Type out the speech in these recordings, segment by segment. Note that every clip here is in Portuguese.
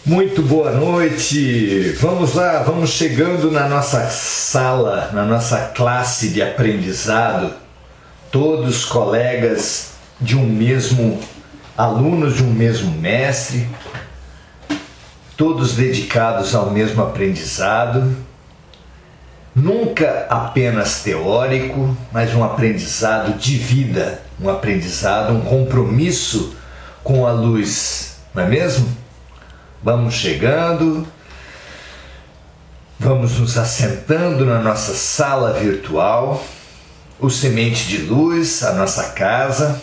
Muito boa noite! Vamos lá, vamos chegando na nossa sala, na nossa classe de aprendizado, todos colegas de um mesmo, alunos de um mesmo mestre, todos dedicados ao mesmo aprendizado, nunca apenas teórico, mas um aprendizado de vida, um aprendizado, um compromisso com a luz, não é mesmo? Vamos chegando, vamos nos assentando na nossa sala virtual, o Semente de Luz, a nossa casa,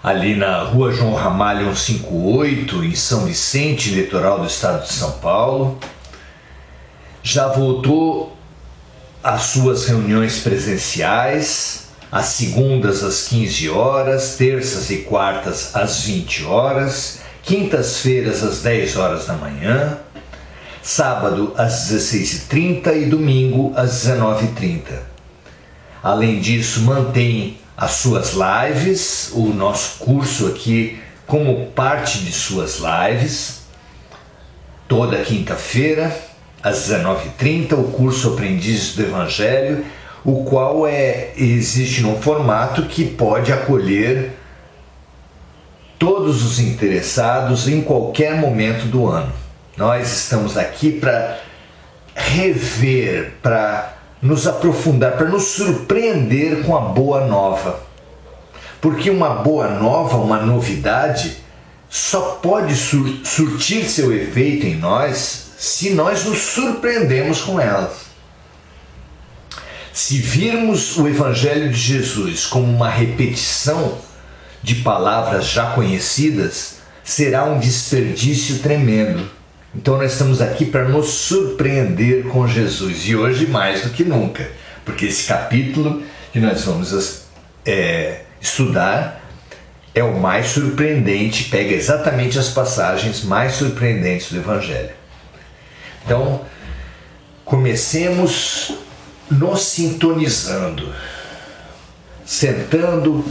ali na Rua João Ramalho 158, em São Vicente, litoral do estado de São Paulo. Já voltou às suas reuniões presenciais, às segundas às 15 horas, terças e quartas às 20 horas, quintas-feiras às 10 horas da manhã, sábado às 16h30 e domingo às 19h30. Além disso, mantém as suas lives, o nosso curso aqui como parte de suas lives, toda quinta-feira às 19h30, o curso Aprendizes do Evangelho, o qual existe num formato que pode acolher todos os interessados em qualquer momento do ano. Nós estamos aqui para rever, para nos aprofundar, para nos surpreender com a boa nova. Porque uma boa nova, uma novidade, só pode surtir seu efeito em nós se nós nos surpreendemos com elas. Se virmos o Evangelho de Jesus como uma repetição de palavras já conhecidas, será um desperdício tremendo. Então nós estamos aqui para nos surpreender com Jesus, e hoje mais do que nunca, porque esse capítulo que nós vamos estudar é o mais surpreendente, pega exatamente as passagens mais surpreendentes do Evangelho. Então, comecemos nos sintonizando, sentando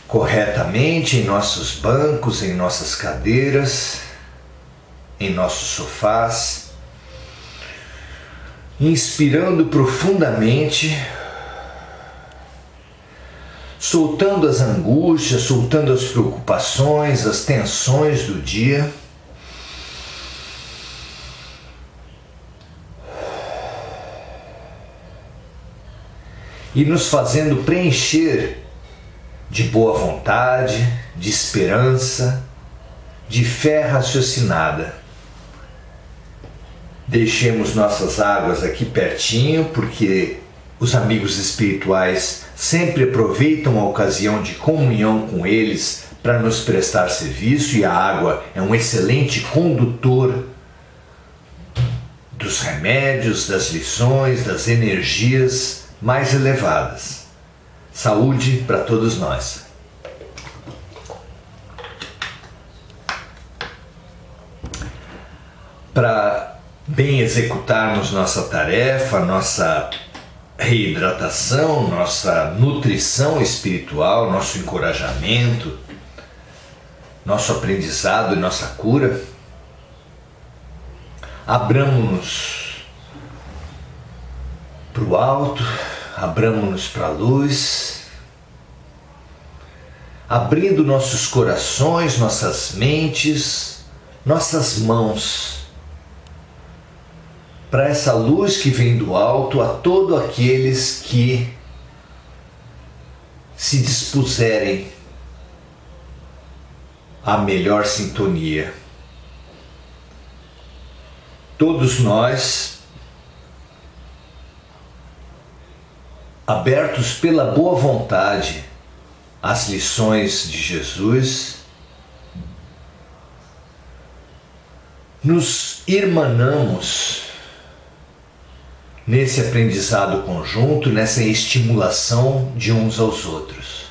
corretamente em nossos bancos, em nossas cadeiras, em nossos sofás, inspirando profundamente, soltando as angústias, soltando as preocupações, as tensões do dia. E nos fazendo preencher de boa vontade, de esperança, de fé raciocinada. Deixemos nossas águas aqui pertinho, porque os amigos espirituais sempre aproveitam a ocasião de comunhão com eles para nos prestar serviço, e a água é um excelente condutor dos remédios, das lições, das energias mais elevadas. Saúde para todos nós. Para bem executarmos nossa tarefa, nossa reidratação, nossa nutrição espiritual, nosso encorajamento, nosso aprendizado e nossa cura, abramos-nos para o alto, abramos-nos para a luz, abrindo nossos corações, nossas mentes, nossas mãos, para essa luz que vem do alto a todos aqueles que se dispuserem à melhor sintonia. Todos nós, abertos pela boa vontade às lições de Jesus, nos irmanamos nesse aprendizado conjunto, nessa estimulação de uns aos outros.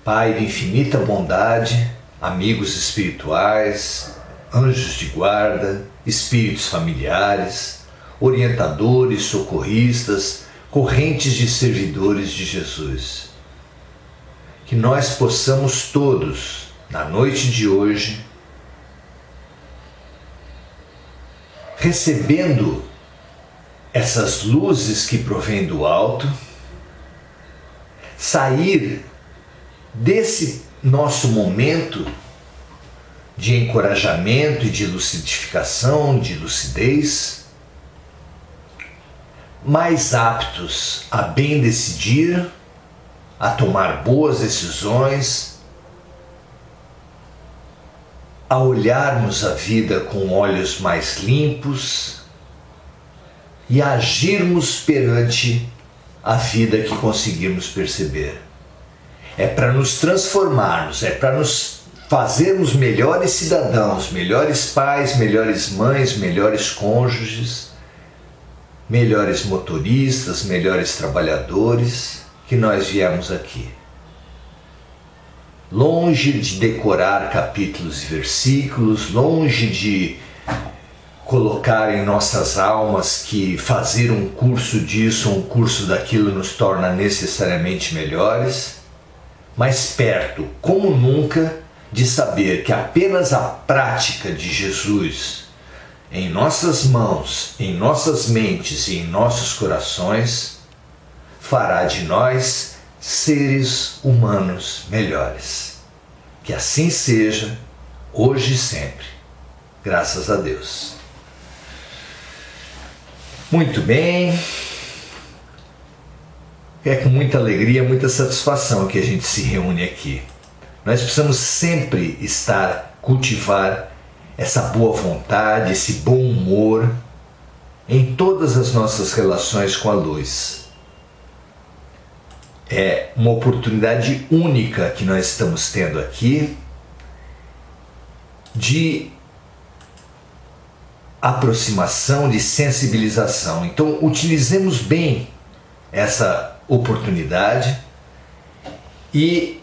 Pai de infinita bondade, amigos espirituais, anjos de guarda, espíritos familiares, orientadores, socorristas, correntes de servidores de Jesus. Que nós possamos todos na noite de hoje, recebendo essas luzes que provêm do alto, sair desse nosso momento de encorajamento e de lucidificação, de lucidez, mais aptos a bem decidir, a tomar boas decisões, a olharmos a vida com olhos mais limpos e a agirmos perante a vida que conseguirmos perceber. É para nos transformarmos, é para nos fazermos melhores cidadãos, melhores pais, melhores mães, melhores cônjuges, melhores motoristas, melhores trabalhadores, que nós viemos aqui. Longe de decorar capítulos e versículos, longe de colocar em nossas almas que fazer um curso disso, um curso daquilo nos torna necessariamente melhores, mas perto, como nunca, de saber que apenas a prática de Jesus em nossas mãos, em nossas mentes e em nossos corações fará de nós seres humanos melhores. Que assim seja, hoje e sempre. Graças a Deus. Muito bem. É com muita alegria, muita satisfação que a gente se reúne aqui. Nós precisamos sempre cultivar essa boa vontade, esse bom humor em todas as nossas relações com a luz. É uma oportunidade única que nós estamos tendo aqui de aproximação, de sensibilização. Então, utilizemos bem essa oportunidade e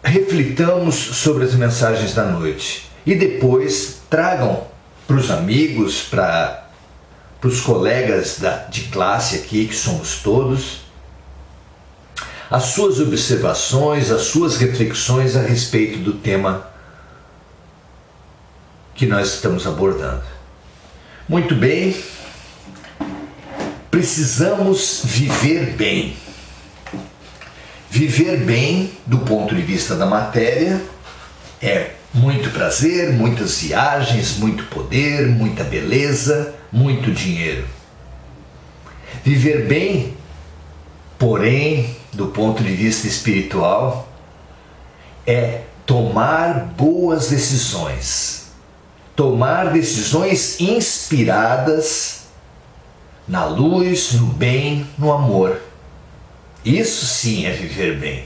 reflitamos sobre as mensagens da noite. E depois tragam para os amigos, para os colegas de classe aqui, que somos todos, as suas observações, as suas reflexões a respeito do tema que nós estamos abordando. Muito bem, precisamos viver bem. Viver bem, do ponto de vista da matéria, é muito prazer, muitas viagens, muito poder, muita beleza, muito dinheiro. Viver bem, porém, do ponto de vista espiritual, é tomar boas decisões. Tomar decisões inspiradas na luz, no bem, no amor. Isso sim é viver bem.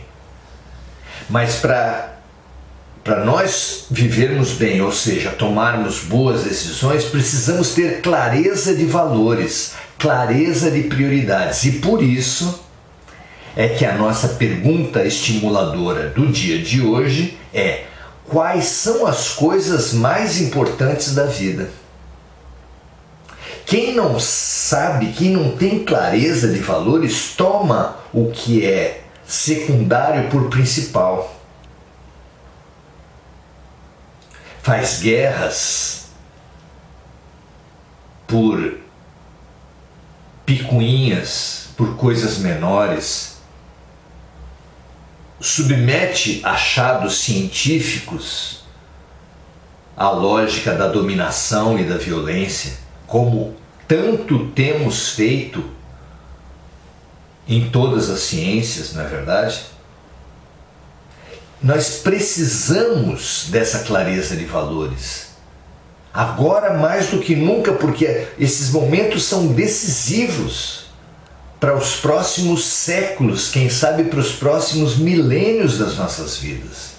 Mas para nós vivermos bem, ou seja, tomarmos boas decisões, precisamos ter clareza de valores, clareza de prioridades. E por isso é que a nossa pergunta estimuladora do dia de hoje é: quais são as coisas mais importantes da vida? Quem não sabe, quem não tem clareza de valores, toma o que é secundário por principal. Faz guerras por picuinhas, por coisas menores. Submete achados científicos à lógica da dominação e da violência, como tanto temos feito em todas as ciências, não é verdade? Nós precisamos dessa clareza de valores. Agora mais do que nunca, porque esses momentos são decisivos para os próximos séculos, quem sabe para os próximos milênios das nossas vidas.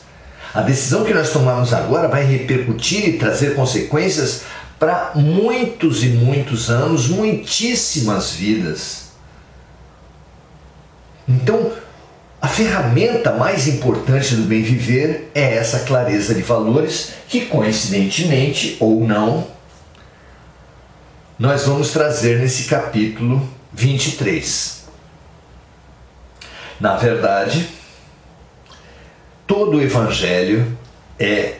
A decisão que nós tomamos agora vai repercutir e trazer consequências para muitos e muitos anos, muitíssimas vidas. Então, a ferramenta mais importante do bem viver é essa clareza de valores que, coincidentemente ou não, nós vamos trazer nesse capítulo 23. Na verdade, todo o Evangelho é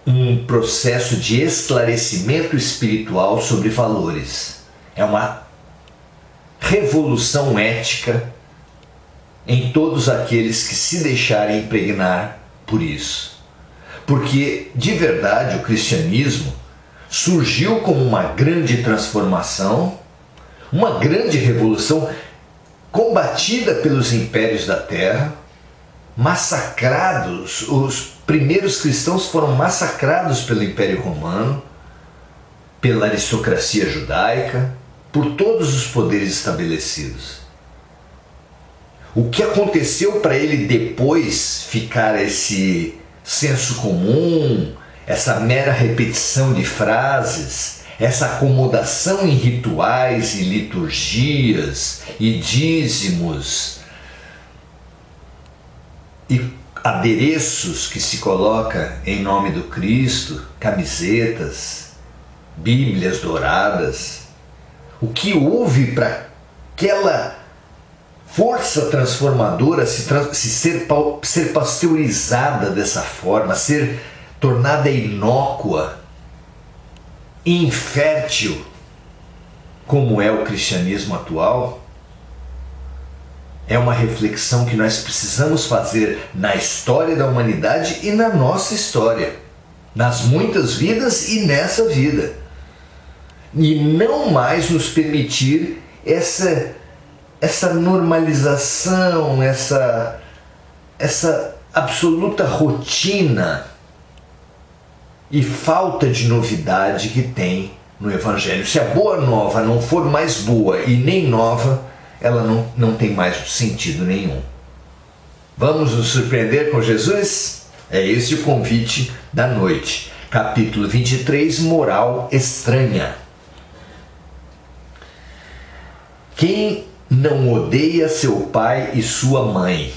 um processo de esclarecimento espiritual sobre valores. É uma revolução ética em todos aqueles que se deixarem impregnar por isso. Porque, de verdade, o cristianismo surgiu como uma grande transformação, uma grande revolução combatida pelos impérios da terra, massacrados. Os primeiros cristãos foram massacrados pelo Império Romano, pela aristocracia judaica, por todos os poderes estabelecidos. O que aconteceu para ele depois ficar esse senso comum, essa mera repetição de frases, essa acomodação em rituais e liturgias e dízimos e adereços que se coloca em nome do Cristo, camisetas, bíblias douradas. O que houve para aquela força transformadora ser pasteurizada dessa forma, ser tornada inócua, infértil, como é o cristianismo atual? É uma reflexão que nós precisamos fazer na história da humanidade e na nossa história, nas muitas vidas e nessa vida. E não mais nos permitir essa normalização, essa absoluta rotina e falta de novidade que tem no Evangelho. Se a boa nova não for mais boa e nem nova, ela não tem mais sentido nenhum. Vamos nos surpreender com Jesus? É esse o convite da noite. Capítulo 23, moral estranha. Quem não odeia seu pai e sua mãe?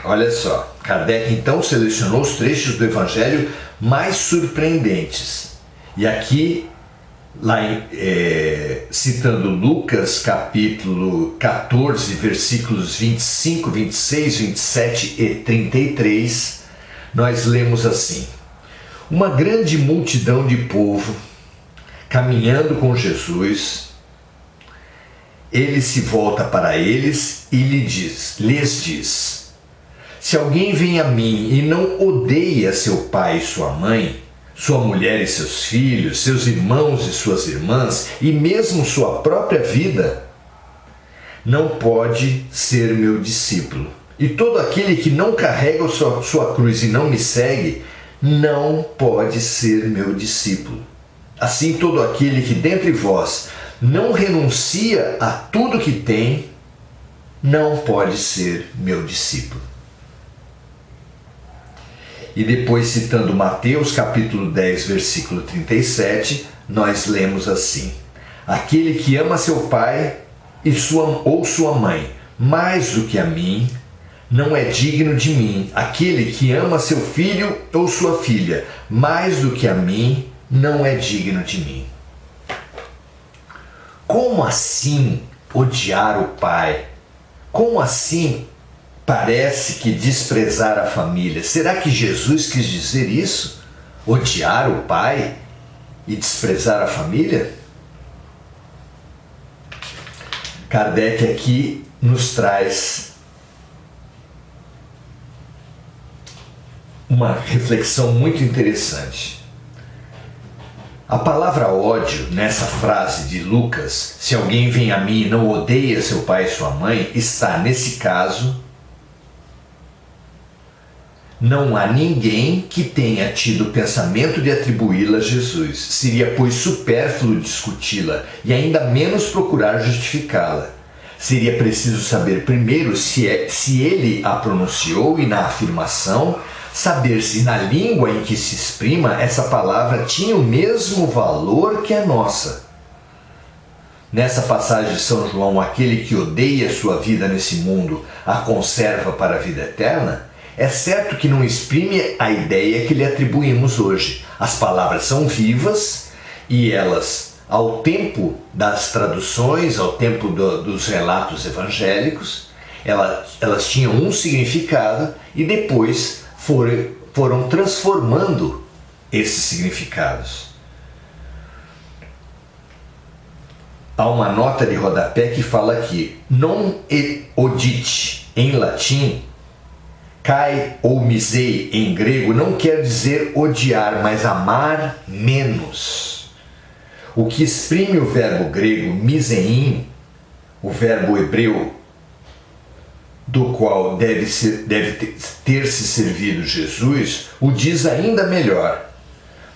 Olha só, Kardec então selecionou os trechos do Evangelho mais surpreendentes. E aqui, citando Lucas capítulo 14, versículos 25, 26, 27 e 33, nós lemos assim: uma grande multidão de povo caminhando com Jesus, ele se volta para eles e lhes diz: se alguém vem a mim e não odeia seu pai e sua mãe, sua mulher e seus filhos, seus irmãos e suas irmãs, e mesmo sua própria vida, não pode ser meu discípulo. E todo aquele que não carrega sua cruz e não me segue, não pode ser meu discípulo. Assim, todo aquele que dentre vós não renuncia a tudo que tem, não pode ser meu discípulo. E depois, citando Mateus capítulo 10, versículo 37, nós lemos assim: aquele que ama seu pai ou sua mãe mais do que a mim, não é digno de mim. Aquele que ama seu filho ou sua filha mais do que a mim, não é digno de mim. Como assim odiar o pai? Como assim parece que desprezar a família? Será que Jesus quis dizer isso? Odiar o pai e desprezar a família? Kardec aqui nos traz uma reflexão muito interessante. A palavra ódio, nessa frase de Lucas, se alguém vem a mim e não odeia seu pai e sua mãe, está, nesse caso, não há ninguém que tenha tido o pensamento de atribuí-la a Jesus. Seria, pois, supérfluo discuti-la e ainda menos procurar justificá-la. Seria preciso saber primeiro se ele a pronunciou e, na afirmação, saber se na língua em que se exprima essa palavra tinha o mesmo valor que a nossa. Nessa passagem de São João, aquele que odeia sua vida nesse mundo a conserva para a vida eterna, é certo que não exprime a ideia que lhe atribuímos hoje. As palavras são vivas e elas, ao tempo das traduções, ao tempo dos relatos evangélicos, elas tinham um significado e depois foram transformando esses significados. Há uma nota de rodapé que fala que non odite em latim, kai ou misei em grego, não quer dizer odiar, mas amar menos. O que exprime o verbo grego misein, o verbo hebreu do qual deve ter se servido Jesus, o diz ainda melhor.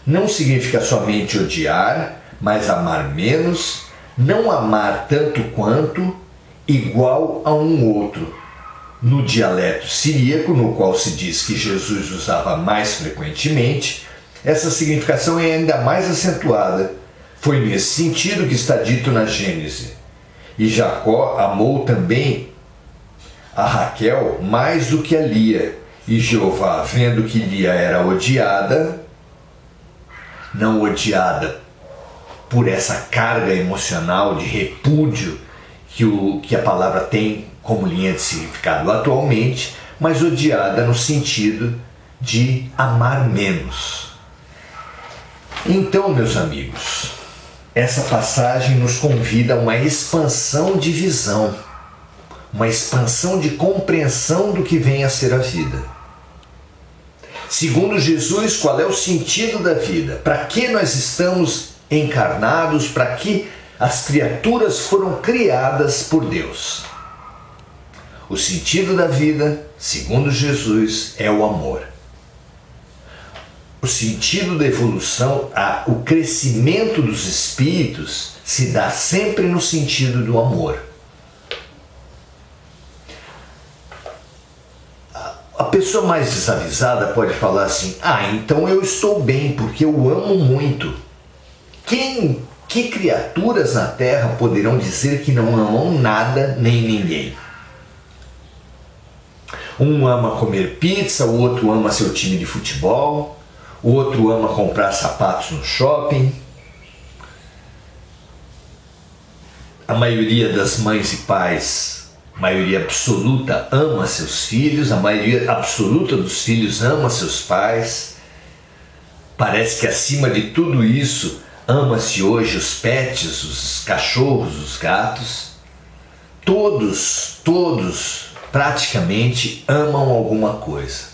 Não significa somente odiar, mas amar menos, não amar tanto quanto, igual a um outro. No dialeto siríaco, no qual se diz que Jesus usava mais frequentemente, essa significação é ainda mais acentuada. Foi nesse sentido que está dito na Gênese. E Jacó amou também a Raquel mais do que a Lia. E Jeová, vendo que Lia era odiada, não odiada por essa carga emocional de repúdio que a palavra tem como linha de significado atualmente, mas odiada no sentido de amar menos. Então, meus amigos, essa passagem nos convida a uma expansão de visão, uma expansão de compreensão do que vem a ser a vida. Segundo Jesus, qual é o sentido da vida? Para que nós estamos encarnados? Para que as criaturas foram criadas por Deus? O sentido da vida, segundo Jesus, é o amor. O sentido da evolução, o crescimento dos espíritos se dá sempre no sentido do amor. A pessoa mais desavisada pode falar assim: então eu estou bem porque eu amo muito. Que criaturas na Terra poderão dizer que não amam nada nem ninguém? Um ama comer pizza, o outro ama seu time de futebol, o outro ama comprar sapatos no shopping. A maioria das mães e pais, maioria absoluta, ama seus filhos, a maioria absoluta dos filhos ama seus pais. Parece que acima de tudo isso, ama-se hoje os pets, os cachorros, os gatos. Todos praticamente amam alguma coisa.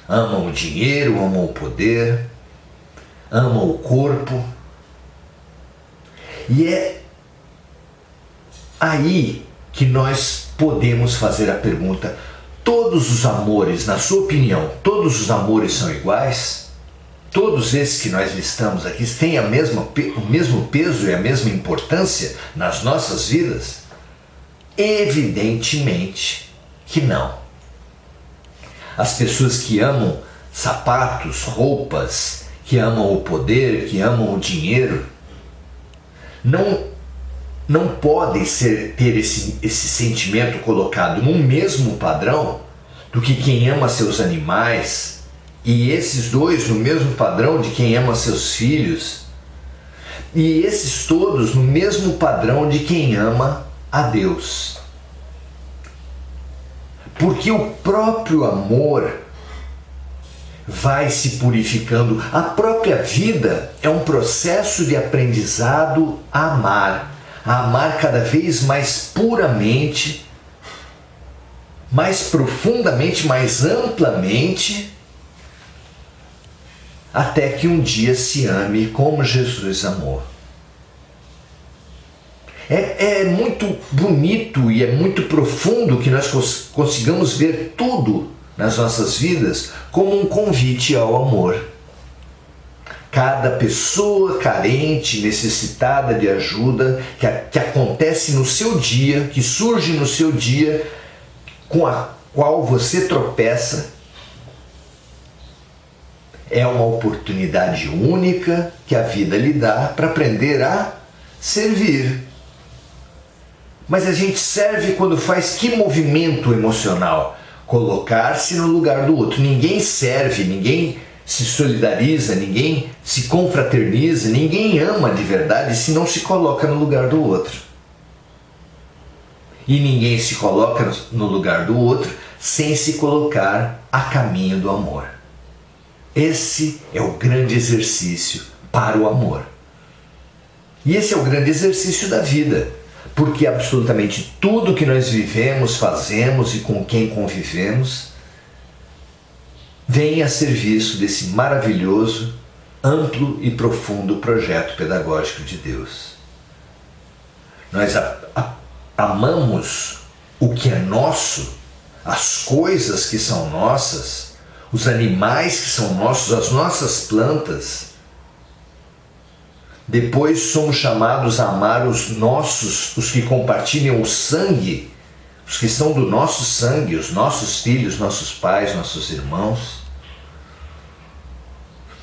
Amam o dinheiro, amam o poder, amam o corpo. E é aí que nós podemos fazer a pergunta: todos os amores, na sua opinião, todos os amores são iguais? Todos esses que nós listamos aqui têm o mesmo peso e a mesma importância nas nossas vidas? Evidentemente que não. As pessoas que amam sapatos, roupas, que amam o poder, que amam o dinheiro, não podem ter esse sentimento colocado no mesmo padrão do que quem ama seus animais, e esses dois no mesmo padrão de quem ama seus filhos, e esses todos no mesmo padrão de quem ama a Deus. Porque o próprio amor vai se purificando. A própria vida é um processo de aprendizado a amar cada vez mais puramente, mais profundamente, mais amplamente, até que um dia se ame como Jesus amou. É muito bonito e é muito profundo que nós consigamos ver tudo nas nossas vidas como um convite ao amor. Cada pessoa carente, necessitada de ajuda, que acontece no seu dia, que surge no seu dia, com a qual você tropeça, é uma oportunidade única que a vida lhe dá para aprender a servir. Mas a gente serve quando faz que movimento emocional? Colocar-se no lugar do outro. Ninguém serve, ninguém se solidariza, ninguém se confraterniza, ninguém ama de verdade se não se coloca no lugar do outro. E ninguém se coloca no lugar do outro sem se colocar a caminho do amor. Esse é o grande exercício para o amor. E esse é o grande exercício da vida, porque absolutamente tudo que nós vivemos, fazemos e com quem convivemos vem a serviço desse maravilhoso, amplo e profundo projeto pedagógico de Deus. Nós amamos o que é nosso, as coisas que são nossas, os animais que são nossos, as nossas plantas. Depois somos chamados a amar os nossos, os que compartilham o sangue, os que são do nosso sangue, os nossos filhos, nossos pais, nossos irmãos.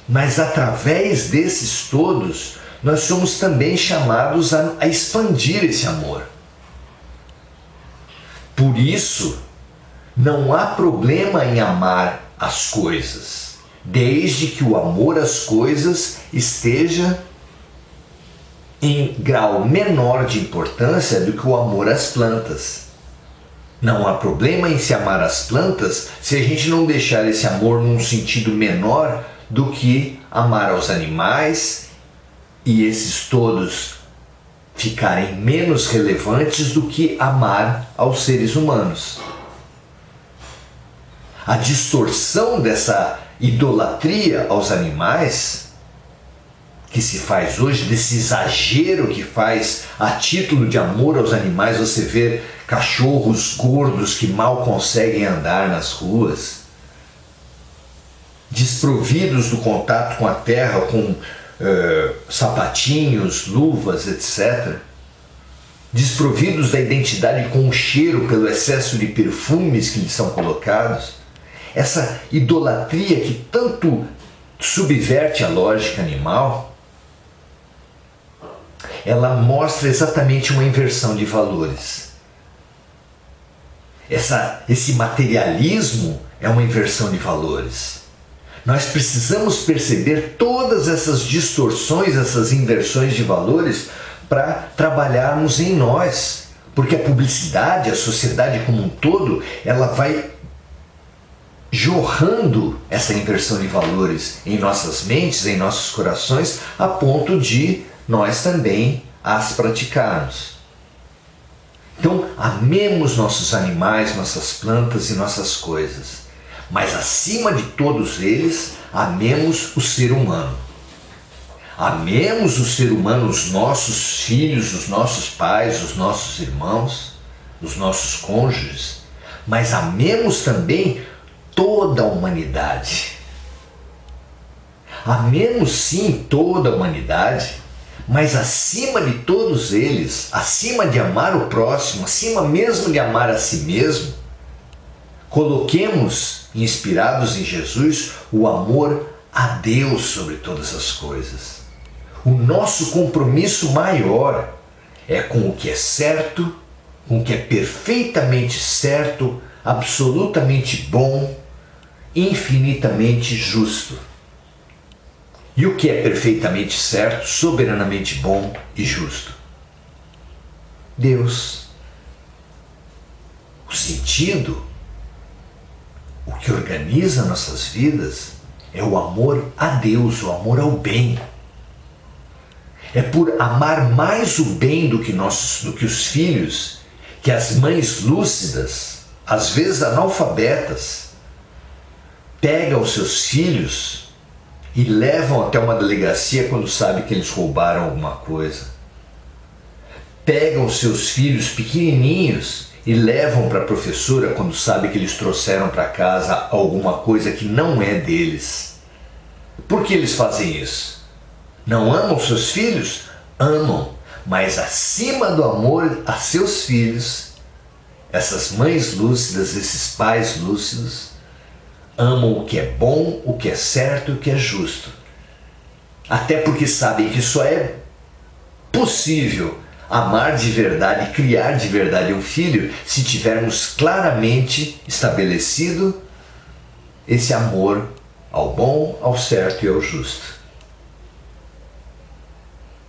Mas através desses todos, nós somos também chamados a expandir esse amor. Por isso, não há problema em amar as coisas, desde que o amor às coisas esteja em grau menor de importância do que o amor às plantas. Não há problema em se amar as plantas se a gente não deixar esse amor num sentido menor do que amar aos animais e esses todos ficarem menos relevantes do que amar aos seres humanos. A distorção dessa idolatria aos animais que se faz hoje, desse exagero que faz a título de amor aos animais, você ver cachorros gordos que mal conseguem andar nas ruas, desprovidos do contato com a terra, com sapatinhos, luvas, etc. Desprovidos da identidade com o cheiro pelo excesso de perfumes que lhes são colocados. Essa idolatria que tanto subverte a lógica animal, ela mostra exatamente uma inversão de valores. Esse materialismo é uma inversão de valores. Nós precisamos perceber todas essas distorções, essas inversões de valores para trabalharmos em nós. Porque a publicidade, a sociedade como um todo, ela vai jorrando essa inversão de valores em nossas mentes, em nossos corações, a ponto de nós também as praticarmos. Então, amemos nossos animais, nossas plantas e nossas coisas. Mas acima de todos eles, amemos o ser humano. Amemos o ser humano, os nossos filhos, os nossos pais, os nossos irmãos, os nossos cônjuges, mas amemos também toda a humanidade. Amemos sim toda a humanidade, mas acima de todos eles, acima de amar o próximo, acima mesmo de amar a si mesmo, coloquemos, inspirados em Jesus, o amor a Deus sobre todas as coisas. O nosso compromisso maior é com o que é certo, com o que é perfeitamente certo, absolutamente bom, infinitamente justo. E o que é perfeitamente certo, soberanamente bom e justo? Deus. O sentido, o que organiza nossas vidas é o amor a Deus, o amor ao bem. É por amar mais o bem do que os filhos, que as mães lúcidas, às vezes analfabetas, pegam os seus filhos e levam até uma delegacia quando sabem que eles roubaram alguma coisa. Pegam os seus filhos pequenininhos e levam para a professora quando sabem que eles trouxeram para casa alguma coisa que não é deles. Por que eles fazem isso? Não amam seus filhos? Amam, mas acima do amor a seus filhos, essas mães lúcidas, esses pais lúcidos, amam o que é bom, o que é certo e o que é justo. Até porque sabem que só é possível amar de verdade, criar de verdade um filho, se tivermos claramente estabelecido esse amor ao bom, ao certo e ao justo.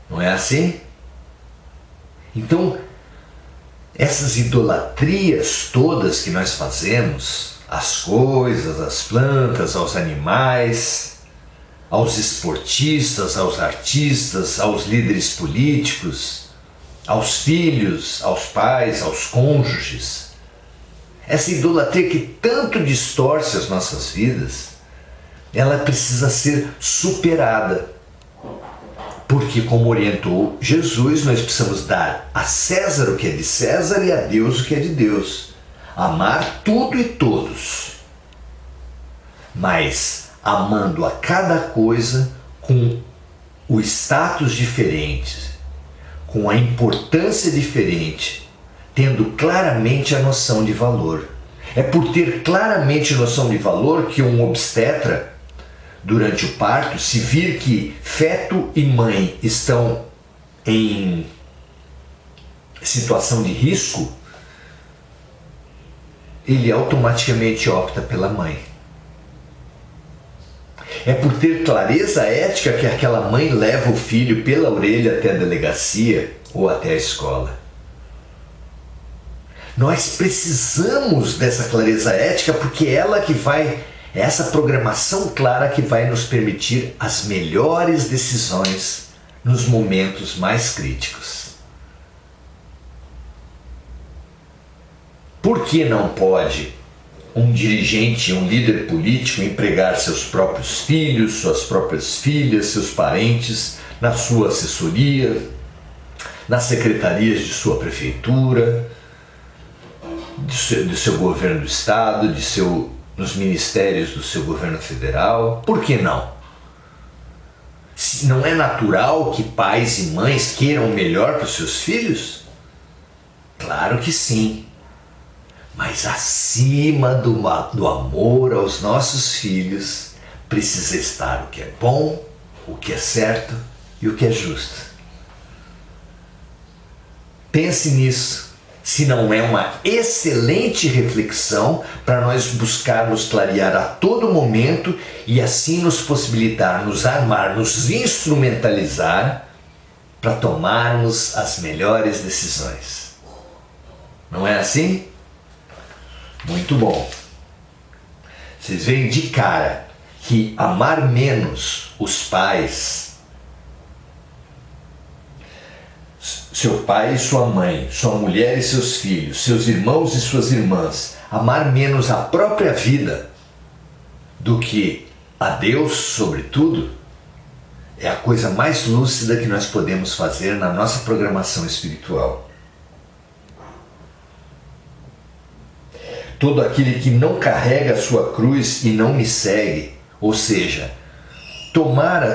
Não é assim? Então, essas idolatrias todas que nós fazemos, as coisas, as plantas, aos animais, aos esportistas, aos artistas, aos líderes políticos, aos filhos, aos pais, aos cônjuges. Essa idolatria que tanto distorce as nossas vidas, ela precisa ser superada. Porque, como orientou Jesus, nós precisamos dar a César o que é de César e a Deus o que é de Deus. Amar tudo e todos, mas amando a cada coisa com o status diferente, com a importância diferente, tendo claramente a noção de valor. É por ter claramente noção de valor que um obstetra, durante o parto, se vir que feto e mãe estão em situação de risco, ele automaticamente opta pela mãe. É por ter clareza ética que aquela mãe leva o filho pela orelha até a delegacia ou até a escola. Nós precisamos dessa clareza ética porque é essa programação clara que vai nos permitir as melhores decisões nos momentos mais críticos. Por que não pode um dirigente, um líder político empregar seus próprios filhos, suas próprias filhas, seus parentes na sua assessoria, nas secretarias de sua prefeitura, do seu governo do estado, nos ministérios do seu governo federal? Por que não? Não é natural que pais e mães queiram o melhor para os seus filhos? Claro que sim. Mas acima do amor aos nossos filhos, precisa estar o que é bom, o que é certo e o que é justo. Pense nisso, se não é uma excelente reflexão para nós buscarmos clarear a todo momento e assim nos possibilitar, nos armar, nos instrumentalizar para tomarmos as melhores decisões. Não é assim? Muito bom. Vocês veem de cara que amar menos os pais, seu pai e sua mãe, sua mulher e seus filhos, seus irmãos e suas irmãs, amar menos a própria vida do que a Deus, sobretudo, é a coisa mais lúcida que nós podemos fazer na nossa programação espiritual. Todo aquele que não carrega a sua cruz e não me segue, ou seja,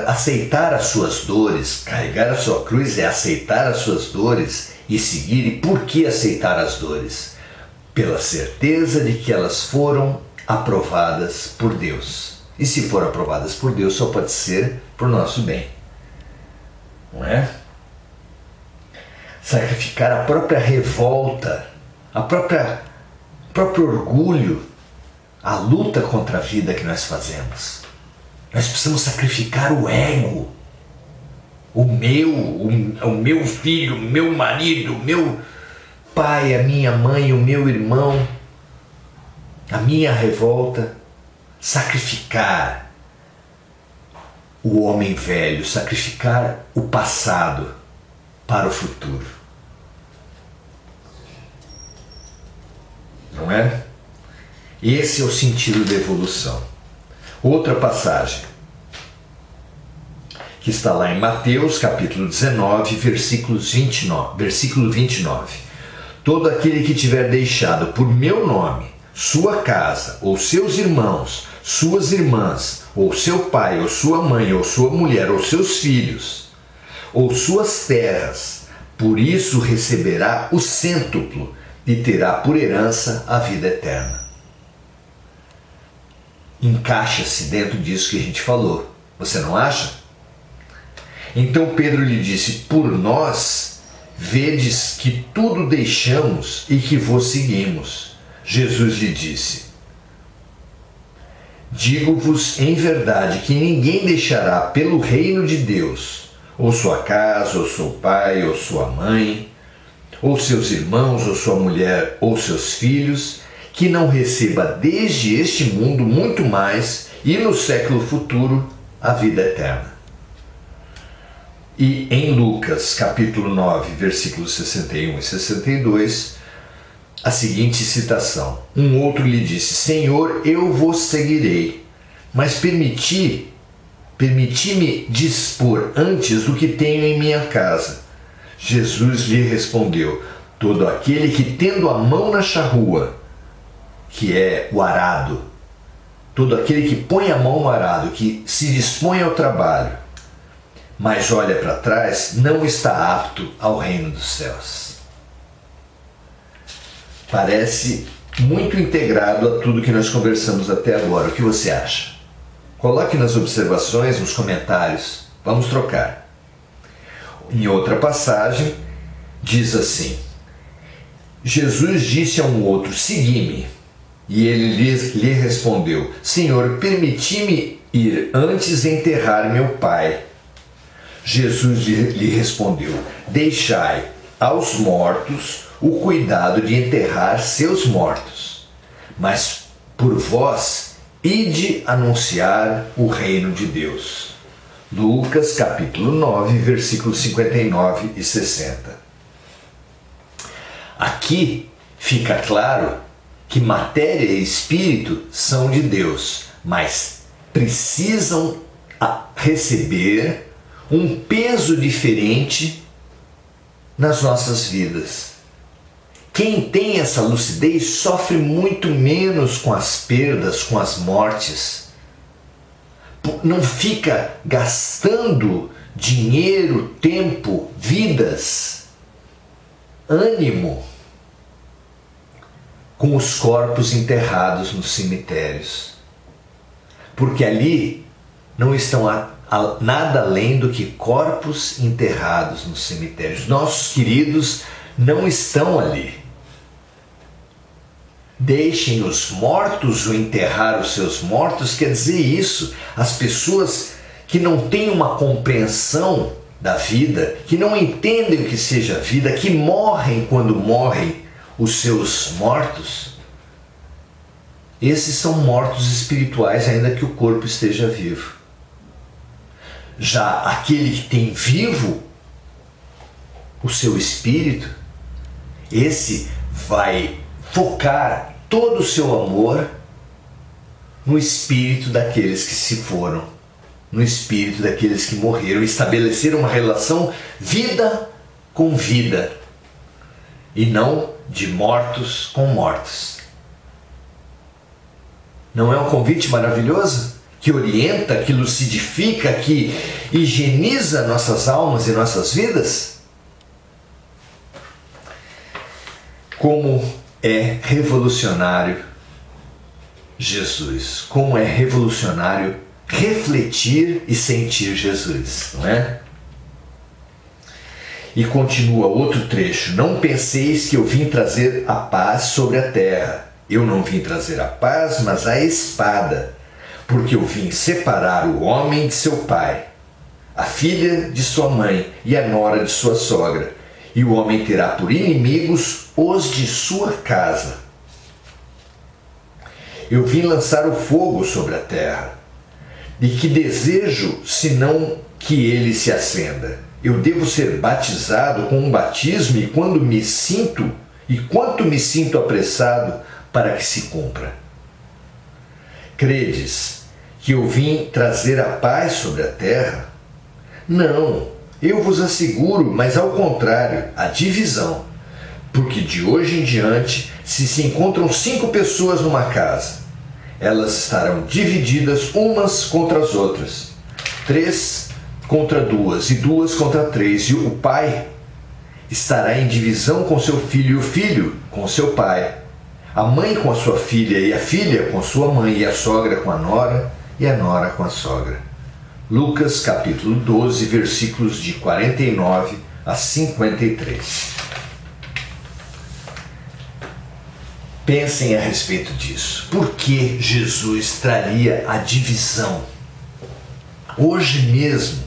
aceitar as suas dores, carregar a sua cruz é aceitar as suas dores e seguir. E por que aceitar as dores? Pela certeza de que elas foram aprovadas por Deus. E se foram aprovadas por Deus, só pode ser por nosso bem. Não é? Sacrificar a própria revolta, o próprio orgulho, a luta contra a vida que nós fazemos. Nós precisamos sacrificar o ego, o meu filho, o meu marido, o meu pai, a minha mãe, o meu irmão, a minha revolta. Sacrificar o homem velho, sacrificar o passado para o futuro. Não é? Esse é o sentido da evolução. Outra passagem que está lá em Mateus, capítulo 19, versículo 29. Todo aquele que tiver deixado por meu nome sua casa, ou seus irmãos, suas irmãs, ou seu pai, ou sua mãe, ou sua mulher, ou seus filhos, ou suas terras, por isso receberá o cêntuplo e terá por herança a vida eterna. Encaixa-se dentro disso que a gente falou, você não acha? Então Pedro lhe disse: por nós vedes que tudo deixamos e que vos seguimos. Jesus lhe disse: digo-vos em verdade que ninguém deixará pelo reino de Deus, ou sua casa, ou seu pai, ou sua mãe, ou seus irmãos, ou sua mulher, ou seus filhos, que não receba desde este mundo muito mais, e no século futuro a vida eterna. E em Lucas capítulo 9, versículos 61 e 62, a seguinte citação: um outro lhe disse: Senhor, eu vos seguirei, mas permiti-me dispor antes do que tenho em minha casa. Jesus lhe respondeu: todo aquele que tendo a mão na charrua, que é o arado, todo aquele que põe a mão no arado, que se dispõe ao trabalho, mas olha para trás, não está apto ao reino dos céus. Parece muito integrado a tudo que nós conversamos até agora. O que você acha? Coloque nas observações, nos comentários. Vamos trocar. Em outra passagem, diz assim: Jesus disse a um outro: segui-me. E ele lhe respondeu: Senhor, permiti-me ir antes enterrar meu pai. Jesus lhe respondeu: deixai aos mortos o cuidado de enterrar seus mortos, mas por vós ide anunciar o reino de Deus. Lucas capítulo 9, versículos 59 e 60. Aqui fica claro que matéria e espírito são de Deus, mas precisam receber um peso diferente nas nossas vidas. Quem tem essa lucidez sofre muito menos com as perdas, com as mortes. Não fica gastando dinheiro, tempo, vidas, ânimo com os corpos enterrados nos cemitérios. Porque ali não estão nada além do que corpos enterrados nos cemitérios. Nossos queridos não estão ali. Deixem os mortos o enterrar os seus mortos, quer dizer isso. As pessoas que não têm uma compreensão da vida, que não entendem o que seja a vida, que morrem quando morrem os seus mortos, esses são mortos espirituais, ainda que o corpo esteja vivo. Já aquele que tem vivo o seu espírito, esse vai focar todo o seu amor no espírito daqueles que se foram, no espírito daqueles que morreram, estabelecer uma relação vida com vida e não de mortos com mortos. Não é um convite maravilhoso? Que orienta, que lucidifica, que higieniza nossas almas e nossas vidas? Como é revolucionário Jesus, como é revolucionário refletir e sentir Jesus, não é? E continua outro trecho: não penseis que eu vim trazer a paz sobre a terra. Eu não vim trazer a paz, mas a espada, porque eu vim separar o homem de seu pai, a filha de sua mãe e a nora de sua sogra, e o homem terá por inimigos os de sua casa. Eu vim lançar o fogo sobre a terra, e que desejo senão que ele se acenda? Eu devo ser batizado com um batismo, e quanto me sinto apressado para que se cumpra. Credes que eu vim trazer a paz sobre a terra? Não, eu vos asseguro, mas ao contrário, a divisão. Porque de hoje em diante, se encontram 5 pessoas numa casa, elas estarão divididas umas contra as outras, 3 contra 2 e 2 contra 3, e o pai estará em divisão com seu filho, e o filho com seu pai, a mãe com a sua filha, e a filha com sua mãe, e a sogra com a nora, e a nora com a sogra. Lucas capítulo 12, versículos de 49 a 53. Pensem a respeito disso. Por que Jesus traria a divisão? Hoje mesmo,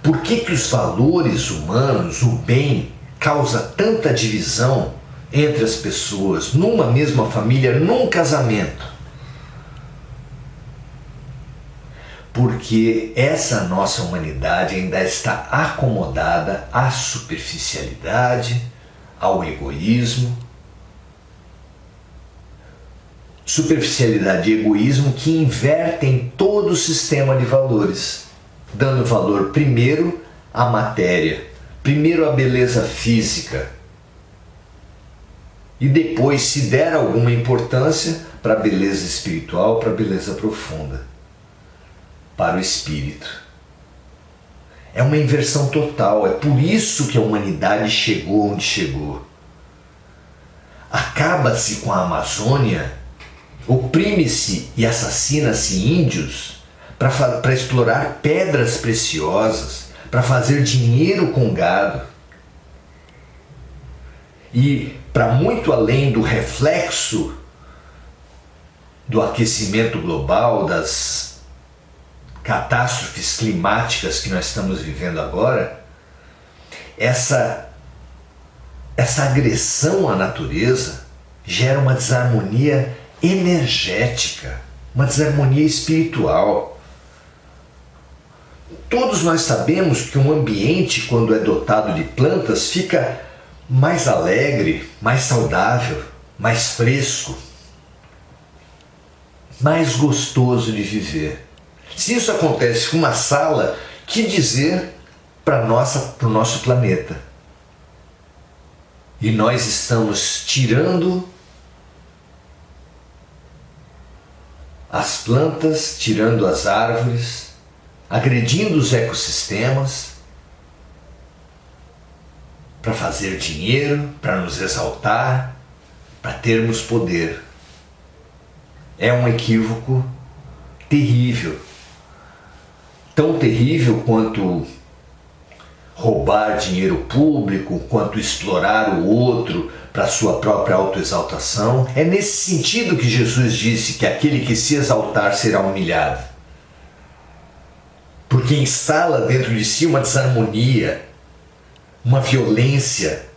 por que os valores humanos, o bem, causa tanta divisão entre as pessoas, numa mesma família, num casamento? porque essa nossa humanidade ainda está acomodada à superficialidade, ao egoísmo. Superficialidade e egoísmo que invertem todo o sistema de valores, dando valor primeiro à matéria, primeiro à beleza física e depois, se der alguma importância, para a beleza espiritual, para a beleza profunda, para o espírito. É uma inversão total, é por isso que a humanidade chegou onde chegou. Acaba-se com a Amazônia, oprime-se e assassina-se índios para explorar pedras preciosas, para fazer dinheiro com gado. E para muito além do reflexo do aquecimento global, das catástrofes climáticas que nós estamos vivendo agora, essa agressão à natureza gera uma desarmonia energética, uma desarmonia espiritual. Todos nós sabemos que um ambiente, quando é dotado de plantas, fica mais alegre, mais saudável, mais fresco, mais gostoso de viver. Se isso acontece com uma sala, que dizer para o nosso planeta? E nós estamos tirando as plantas, tirando as árvores, agredindo os ecossistemas para fazer dinheiro, para nos exaltar, para termos poder. É um equívoco terrível. Tão terrível quanto roubar dinheiro público, quanto explorar o outro para sua própria autoexaltação. É nesse sentido que Jesus disse que aquele que se exaltar será humilhado. Porque instala dentro de si uma desarmonia, uma violência,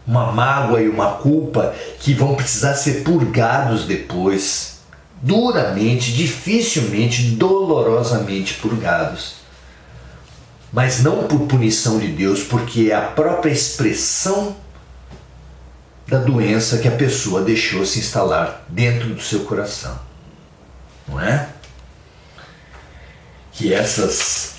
uma mágoa e uma culpa que vão precisar ser purgados depois, duramente, dificilmente, dolorosamente purgados. Mas não por punição de Deus, porque é a própria expressão da doença que a pessoa deixou se instalar dentro do seu coração. Não é? Que essa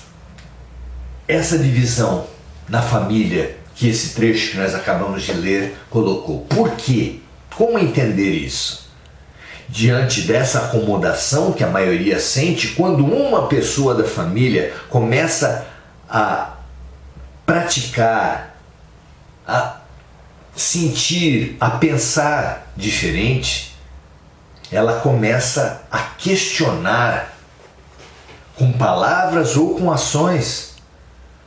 divisão na família, que esse trecho que nós acabamos de ler colocou. Por quê? Como entender isso? Diante dessa acomodação que a maioria sente, quando uma pessoa da família começa a praticar, a sentir, a pensar diferente, ela começa a questionar com palavras ou com ações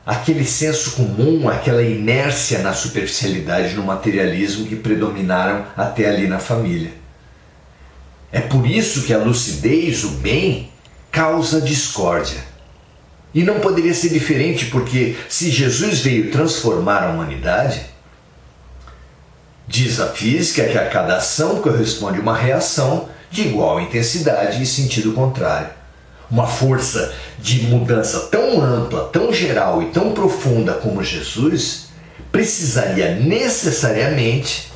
aquele senso comum, aquela inércia na superficialidade, no materialismo que predominaram até ali na família. É por isso que a lucidez, o bem, causa discórdia. E não poderia ser diferente, porque se Jesus veio transformar a humanidade, diz a física que a cada ação corresponde uma reação de igual intensidade e sentido contrário. Uma força de mudança tão ampla, tão geral e tão profunda como Jesus precisaria necessariamente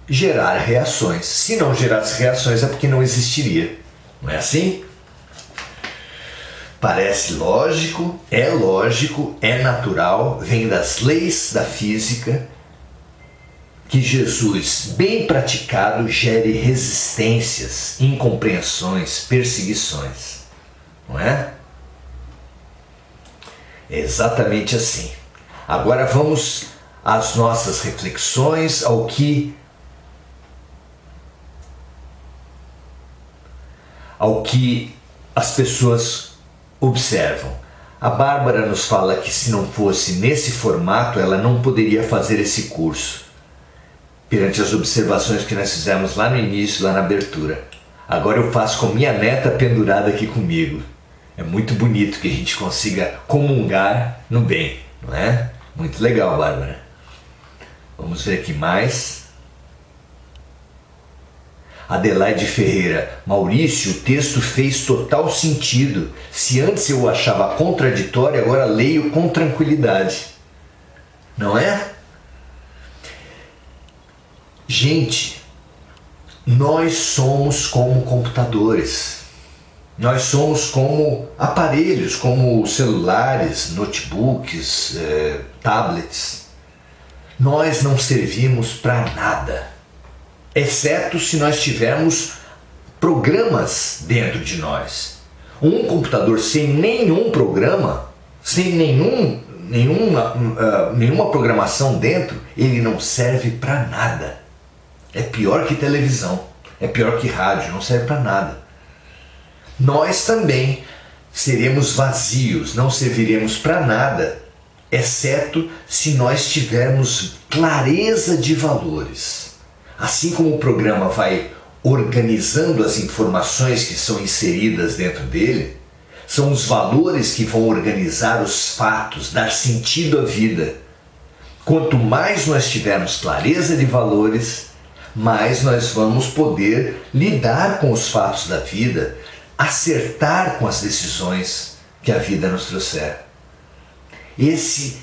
gerar reações. Se não gerasse reações é porque não existiria. Não é assim? Parece lógico, é natural, vem das leis da física, que Jesus, bem praticado, gere resistências, incompreensões, perseguições. Não é? É exatamente assim. Agora vamos às nossas reflexões, ao que as pessoas observam. A Bárbara nos fala que se não fosse nesse formato, ela não poderia fazer esse curso, perante as observações que nós fizemos lá no início, lá na abertura. Agora eu faço com minha neta pendurada aqui comigo. É muito bonito que a gente consiga comungar no bem, não é? Muito legal, Bárbara. Vamos ver aqui mais. Adelaide Ferreira: Maurício, o texto fez total sentido. Se antes eu o achava contraditório, agora leio com tranquilidade. Não é? Gente, nós somos como computadores. Nós somos como aparelhos, como celulares, notebooks, tablets. Nós não servimos para nada, exceto se nós tivermos programas dentro de nós. Um computador sem nenhum programa, sem nenhuma programação dentro, ele não serve para nada. É pior que televisão, é pior que rádio, não serve para nada. Nós também seremos vazios, não serviremos para nada, exceto se nós tivermos clareza de valores. Assim como o programa vai organizando as informações que são inseridas dentro dele, são os valores que vão organizar os fatos, dar sentido à vida. Quanto mais nós tivermos clareza de valores, mais nós vamos poder lidar com os fatos da vida, acertar com as decisões que a vida nos trouxer. Esse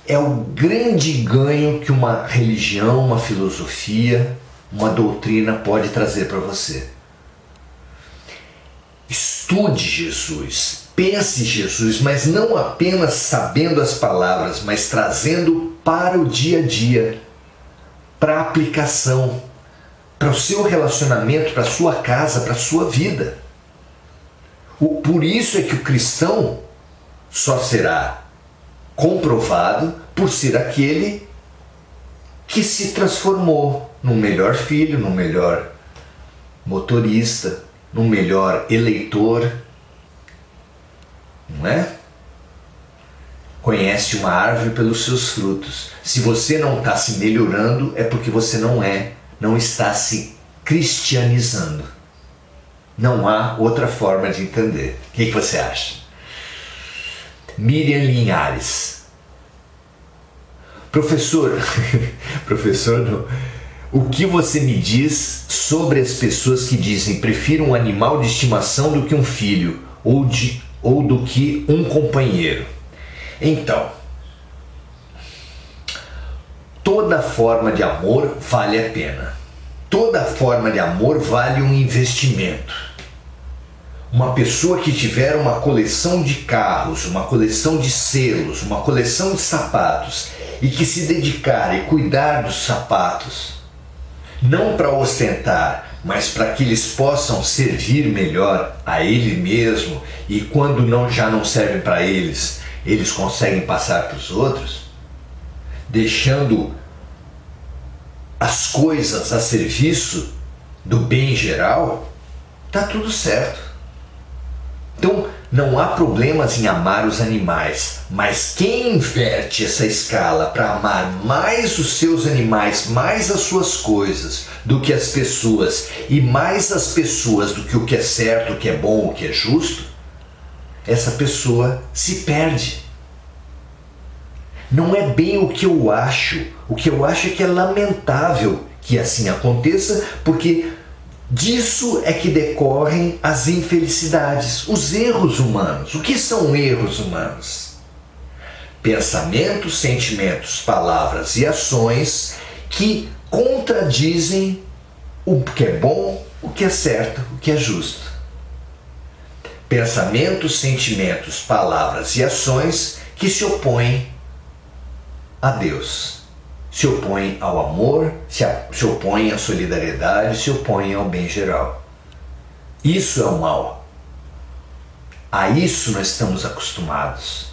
é o grande ganho que uma religião, uma filosofia, uma doutrina pode trazer para você. Estude Jesus, pense Jesus, mas não apenas sabendo as palavras, mas trazendo para o dia a dia, para a aplicação, para o seu relacionamento, para a sua casa, para a sua vida. Por isso é que o cristão só será comprovado por ser aquele que se transformou num melhor filho, num melhor motorista, num melhor eleitor, não é? Conhece uma árvore pelos seus frutos. Se você não está se melhorando, é porque você não está se cristianizando. Não há outra forma de entender. O que você acha? Miriam Linhares: professor, o que você me diz sobre as pessoas que dizem prefiro um animal de estimação do que um filho, ou do que um companheiro? Então, toda forma de amor vale a pena. Toda forma de amor vale um investimento. Uma pessoa que tiver uma coleção de carros, uma coleção de selos, uma coleção de sapatos e que se dedicar e cuidar dos sapatos, não para ostentar, mas para que eles possam servir melhor a ele mesmo, e quando já não servem para eles, eles conseguem passar para os outros, deixando as coisas a serviço do bem geral, tá tudo certo. Então não há problemas em amar os animais, mas quem inverte essa escala para amar mais os seus animais, mais as suas coisas do que as pessoas, e mais as pessoas do que o que é certo, o que é bom, o que é justo, essa pessoa se perde. Não é bem o que eu acho. O que eu acho é que é lamentável que assim aconteça, porque disso é que decorrem as infelicidades, os erros humanos. O que são erros humanos? Pensamentos, sentimentos, palavras e ações que contradizem o que é bom, o que é certo, o que é justo. Pensamentos, sentimentos, palavras e ações que se opõem a Deus, se opõem ao amor, se opõem à solidariedade, se opõem ao bem geral. Isso é o mal. A isso nós estamos acostumados.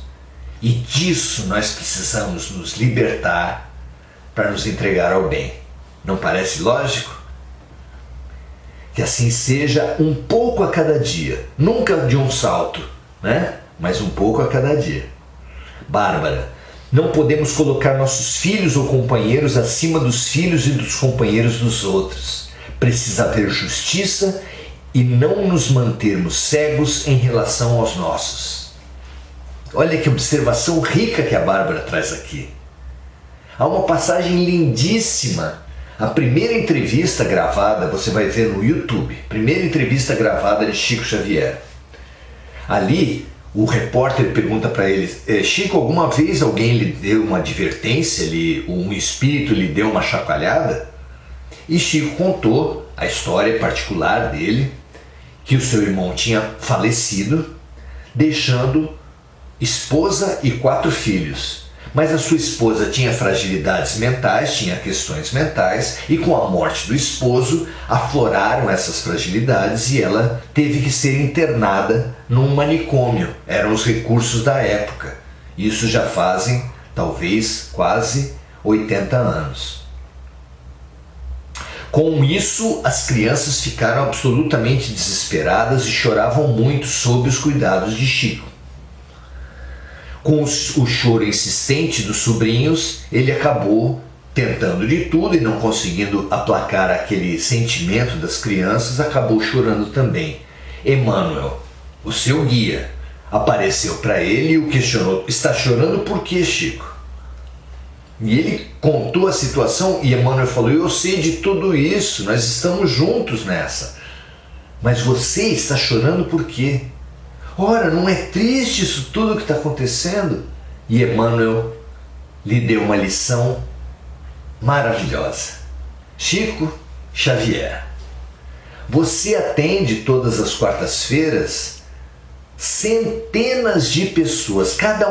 E disso nós precisamos nos libertar para nos entregar ao bem. Não parece lógico? Que assim seja um pouco a cada dia. Nunca de um salto, né? Mas um pouco a cada dia. Bárbara: não podemos colocar nossos filhos ou companheiros acima dos filhos e dos companheiros dos outros. Precisa haver justiça e não nos mantermos cegos em relação aos nossos. Olha que observação rica que a Bárbara traz aqui. Há uma passagem lindíssima A primeira entrevista gravada, você vai ver no YouTube, primeira entrevista gravada de Chico Xavier. Ali, o repórter pergunta para ele: Chico, alguma vez alguém lhe deu uma advertência, um espírito lhe deu uma chacoalhada? E Chico contou a história particular dele, que o seu irmão tinha falecido, deixando esposa e 4 filhos. Mas a sua esposa tinha fragilidades mentais, tinha questões mentais, e com a morte do esposo afloraram essas fragilidades e ela teve que ser internada num manicômio. Eram os recursos da época. Isso já fazem talvez quase 80 anos. Com isso, as crianças ficaram absolutamente desesperadas e choravam muito sob os cuidados de Chico. Com o choro insistente dos sobrinhos, ele acabou tentando de tudo e não conseguindo aplacar aquele sentimento das crianças, acabou chorando também. Emmanuel, o seu guia, apareceu para ele e o questionou: está chorando por quê, Chico? E ele contou a situação e Emmanuel falou: eu sei de tudo isso, nós estamos juntos nessa. Mas você está chorando por quê? Ora, não é triste isso tudo que está acontecendo? E Emmanuel lhe deu uma lição maravilhosa. Chico Xavier, você atende todas as quartas-feiras centenas de pessoas, cada